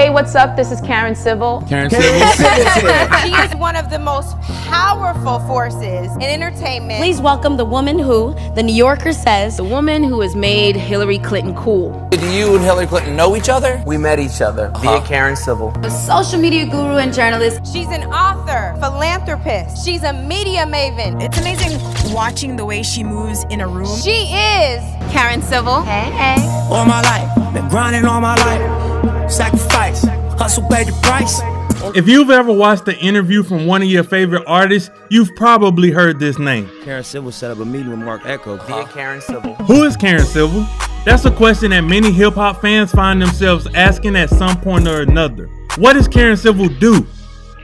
Hey, what's up? This is Karen Civil. Karen Civil. She is one of the most powerful forces in entertainment. Please welcome the woman who, the New Yorker says, The woman who has made Hillary Clinton cool. Do you and Hillary Clinton know each other? We met each other via Karen Civil. a social media guru and journalist. She's an author, philanthropist. She's a media maven. It's amazing watching the way she moves in a room. She is Karen Civil. Hey. All my life, been grinding all my life. Sacrifice, hustle, pay the price. If you've ever watched an interview from one of your favorite artists, you've probably heard this name. Karen Civil set up a meeting with Mark Echo via Karen Civil. Who is Karen Civil? That's a question that many hip-hop fans find themselves asking at some point or another. What does Karen Civil do?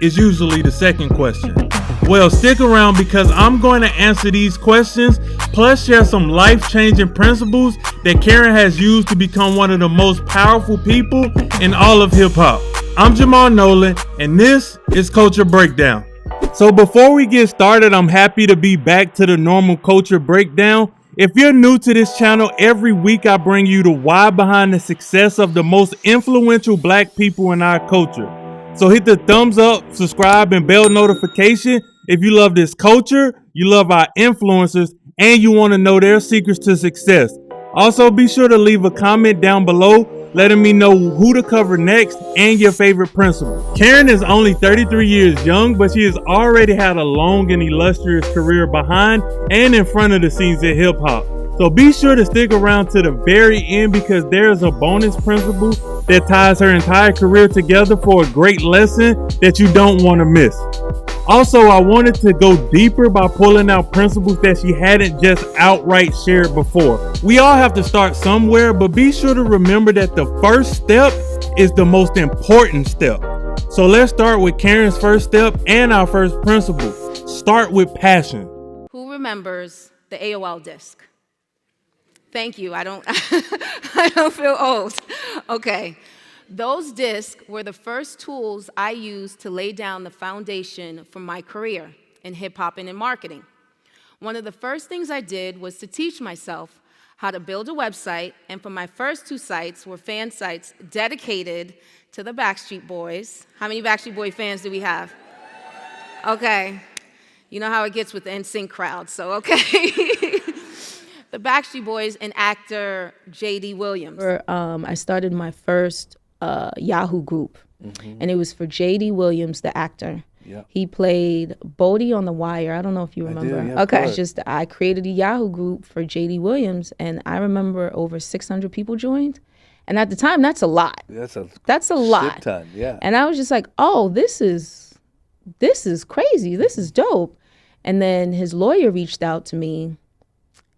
Is usually the second question. Well, stick around because I'm going to answer these questions, plus share some life-changing principles that Karen has used to become one of the most powerful people in all of hip-hop. I'm Jamal Nolan, and this is Culture Breakdown. So before we get started, I'm happy to be back to the normal Culture Breakdown. If you're new to this channel, every week I bring you the why behind the success of the most influential black people in our culture. So hit the thumbs up, subscribe, and bell notification if you love this culture, you love our influencers, and you want to know their secrets to success. Also, be sure to leave a comment down below letting me know who to cover next and your favorite principle. Karen is only 33 years young, but she has already had a long and illustrious career behind and in front of the scenes in hip hop. So be sure to stick around to the very end because there is a bonus principle that ties her entire career together for a great lesson that you don't want to miss. Also, I wanted to go deeper by pulling out principles that she hadn't just outright shared before. We all have to start somewhere, but be sure to remember that the first step is the most important step. So let's start with Karen's first step and our first principle. Start with passion. Who remembers the AOL disc? Thank you. I don't feel old. Okay. Those discs were the first tools I used to lay down the foundation for my career in hip-hop and in marketing. One of the first things I did was to teach myself how to build a website, and for my first two sites were fan sites dedicated to the Backstreet Boys. How many Backstreet Boy fans do we have? Okay. You know how it gets with the NSYNC crowd, so okay. The Backstreet Boys and actor J.D. Williams. I started my first Yahoo group, and it was for J.D. Williams, the actor. Yep. He played Bodie on The Wire. I don't know if you remember. I do, yeah, Okay, I created a Yahoo group for J.D. Williams, and I remember over 600 people joined. And at the time, that's a lot. That's a lot. Shit ton, yeah. And I was just like, oh, this is crazy. This is dope. And then his lawyer reached out to me,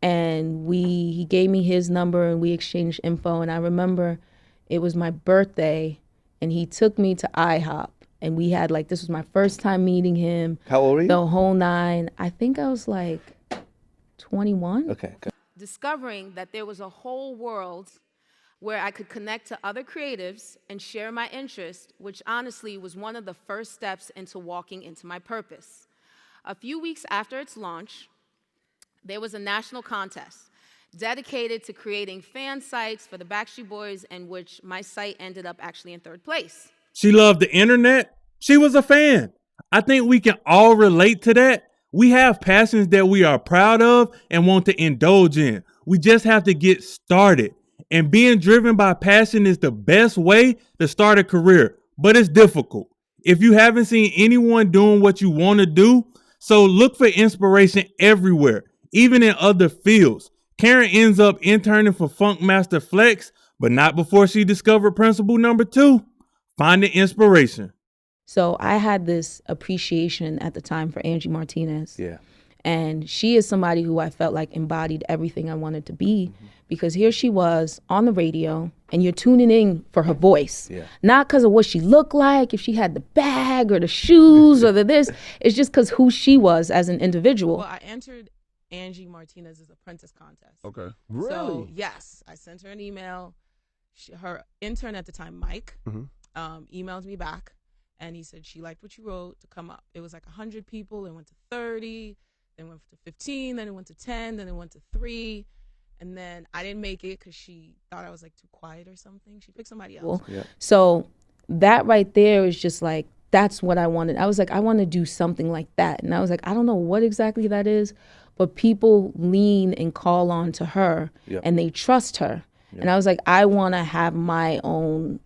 and he gave me his number, and we exchanged info. And I remember it was my birthday, and he took me to IHOP, and we had this was my first time meeting him. How old were you? The whole nine. I think I was 21. Okay. Discovering that there was a whole world where I could connect to other creatives and share my interests, which honestly was one of the first steps into walking into my purpose. A few weeks after its launch, there was a national contest dedicated to creating fan sites for the Backstreet Boys, in which my site ended up actually in third place. She loved the internet. She was a fan. I think we can all relate to that. We have passions that we are proud of and want to indulge in. We just have to get started. And being driven by passion is the best way to start a career, but it's difficult. If you haven't seen anyone doing what you want to do, so look for inspiration everywhere, even in other fields. Karen ends up interning for Funkmaster Flex, but not before she discovered principle number 2, finding inspiration. So I had this appreciation at the time for Angie Martinez. Yeah. And she is somebody who I felt like embodied everything I wanted to be, because here she was on the radio, and you're tuning in for her voice. Yeah. Not because of what she looked like, if she had the bag or the shoes or the this. It's just because who she was as an individual. Well, I entered Angie Martinez's apprentice contest. Okay. Really? So, yes, I sent her an email. Her intern at the time, Mike, emailed me back, and he said she liked what you wrote to come up. It was 100 people, it went to 30, then went to 15, then it went to 10, then it went to 3, and then I didn't make it because she thought I was too quiet or something. She picked somebody else. Yeah. So that right there is just like, that's what I wanted. I was like, I want to do something like that. And I was like, I don't know what exactly that is, but people lean and call on to her and they trust her. And I was like, I want to have my own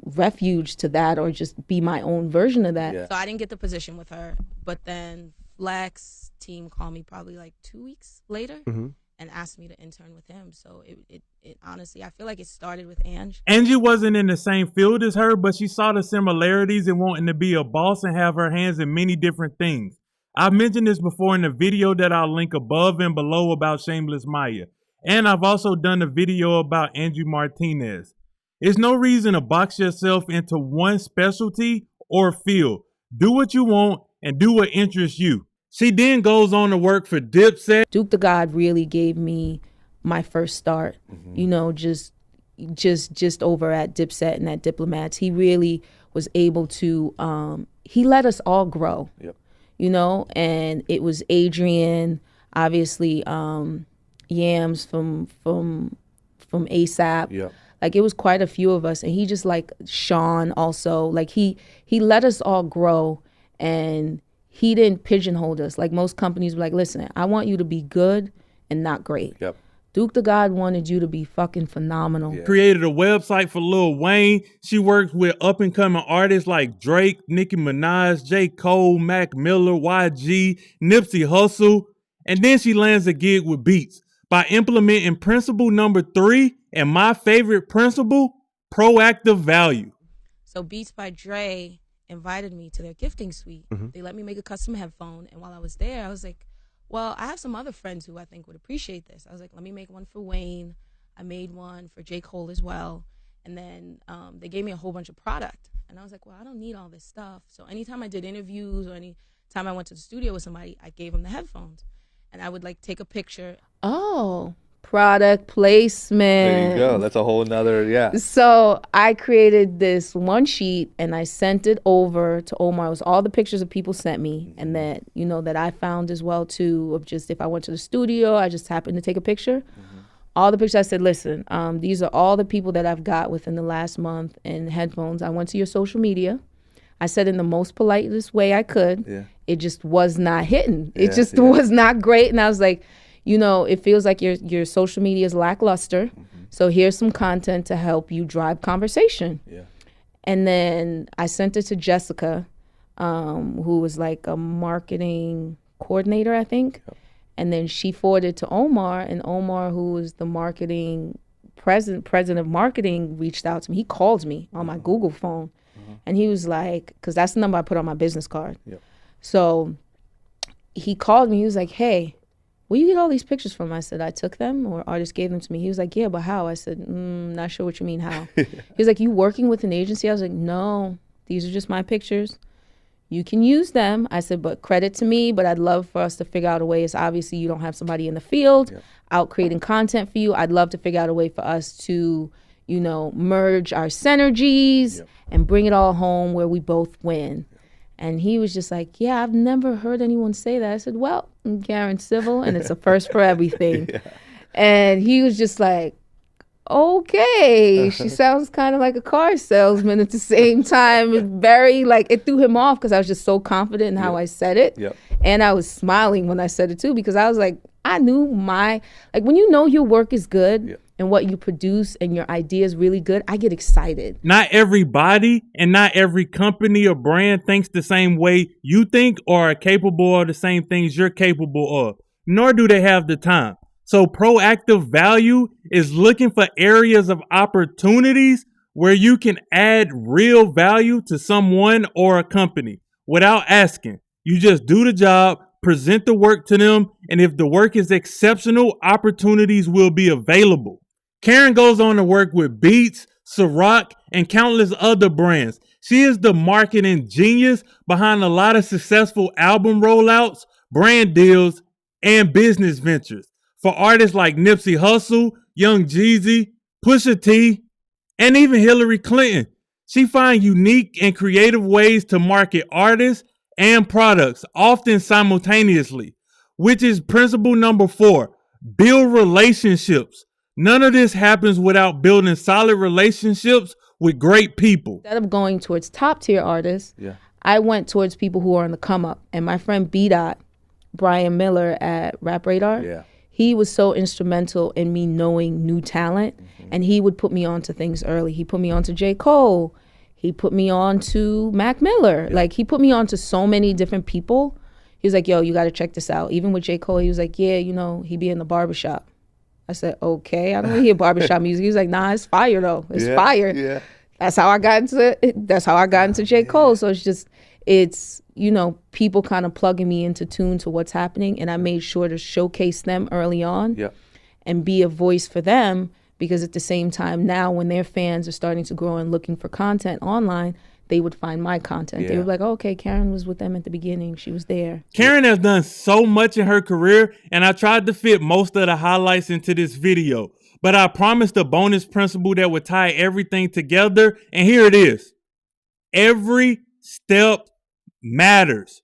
refuge to that, or just be my own version of that. So I didn't get the position with her, but then Flex team called me probably like 2 weeks later and asked me to intern with him. So it honestly, I feel like it started with Angie. Angie wasn't in the same field as her, but she saw the similarities in wanting to be a boss and have her hands in many different things. I've mentioned this before in the video that I'll link above and below about Shameless Maya. And I've also done a video about Angie Martinez. There's no reason to box yourself into one specialty or field. Do what you want and do what interests you. She then goes on to work for Dipset. Duke the God really gave me my first start, you know, just over at Dipset and at Diplomats. He really was able to, he let us all grow, you know, and it was Adrian, obviously, Yams from ASAP. Like, it was quite a few of us, and he just, like, Sean also, like, he let us all grow, and he didn't pigeonhole us. Like, most companies were like, listen, I want you to be good and not great. Duke the God wanted you to be fucking phenomenal. Created a website for Lil Wayne. She worked with up-and-coming artists like Drake, Nicki Minaj, J. Cole, Mac Miller, YG, Nipsey Hussle, and then she lands a gig with Beats. By implementing principle number 3, and my favorite principle, proactive value. So Beats by Dre invited me to their gifting suite. They let me make a custom headphone. And while I was there, I was like, well, I have some other friends who I think would appreciate this. I was like, let me make one for Wayne. I made one for J. Cole as well. And then they gave me a whole bunch of product. And I was like, well, I don't need all this stuff. So anytime I did interviews or anytime I went to the studio with somebody, I gave them the headphones. And I would like take a picture. Oh, product placement. There you go. That's a whole nother, So I created this one sheet and I sent it over to Omar. It was all the pictures of people sent me and that, you know, that I found as well too, of just if I went to the studio, I just happened to take a picture. All the pictures, I said, listen, these are all the people that I've got within the last month in headphones. I went to your social media. I said in the most politest way I could. It just was not hitting. It just was not great. And I was like, you know, it feels like your social media is lackluster. So here's some content to help you drive conversation. And then I sent it to Jessica, who was like a marketing coordinator, I think. And then she forwarded to Omar, and Omar, who was the marketing president of marketing, reached out to me. He called me on my Google phone. And he was like, because that's the number I put on my business card. So he called me. He was like, hey, where you get all these pictures from? I said, I took them, or artists gave them to me. He was like, yeah, but how? I said, not sure what you mean, how? He was like, you working with an agency? I was like, no, these are just my pictures. You can use them. I said, but credit to me, but I'd love for us to figure out a way. It's obviously you don't have somebody in the field out creating content for you. I'd love to figure out a way for us to, you know, merge our synergies and bring it all home where we both win. And he was just like, yeah, I've never heard anyone say that. I said, well, I'm Karen Civil, and it's a first for everything. And he was just like, okay, she sounds kind of like a car salesman at the same time. It's very, like, it threw him off because I was just so confident in how I said it. And I was smiling when I said it too, because I was like, I knew like, when you know your work is good and what you produce and your idea is really good, I get excited. Not everybody and not every company or brand thinks the same way you think or are capable of the same things you're capable of, nor do they have the time. So proactive value is looking for areas of opportunities where you can add real value to someone or a company without asking. You just do the job, present the work to them, and if the work is exceptional, opportunities will be available. Karen goes on to work with Beats, Ciroc, and countless other brands. She is the marketing genius behind a lot of successful album rollouts, brand deals, and business ventures for artists like Nipsey Hussle, Young Jeezy, Pusha T, and even Hillary Clinton. She finds unique and creative ways to market artists and products, often simultaneously, which is principle number 4, build relationships. None of this happens without building solid relationships with great people. Instead of going towards top tier artists, I went towards people who are on the come up. And my friend Bdot, Brian Miller at Rap Radar, he was so instrumental in me knowing new talent. And he would put me on to things early. He put me on to J. Cole. He put me on to Mac Miller. Like, he put me on to so many different people. He was like, yo, you got to check this out. Even with J. Cole, he was like, yeah, you know, he be in the barbershop. I said, okay, I don't want to hear barbershop music. He was like, nah, it's fire though. It's fire. Yeah. That's how I got into J. Cole. So it's, you know, people kind of plugging me into tune to what's happening. And I made sure to showcase them early on and be a voice for them. Because at the same time now, when their fans are starting to grow and looking for content online, they would find my content. They were like, oh, okay, Karen was with them at the beginning. She was there. Karen has done so much in her career, and I tried to fit most of the highlights into this video. But I promised a bonus principle that would tie everything together, and here it is. Every step matters.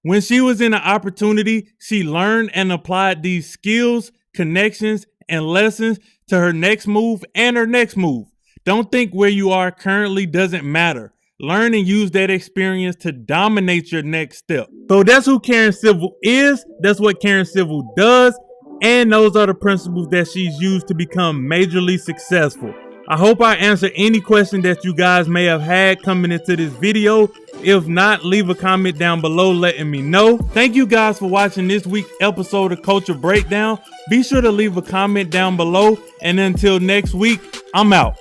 When she was in an opportunity, she learned and applied these skills, connections, and lessons to her next move and her next move. Don't think where you are currently doesn't matter. Learn and use that experience to dominate your next step. So that's who Karen Civil is. That's what Karen Civil does. And those are the principles that she's used to become majorly successful. I hope I answered any question that you guys may have had coming into this video. If not, leave a comment down below letting me know. Thank you guys for watching this week's episode of Culture Breakdown. Be sure to leave a comment down below. And until next week, I'm out.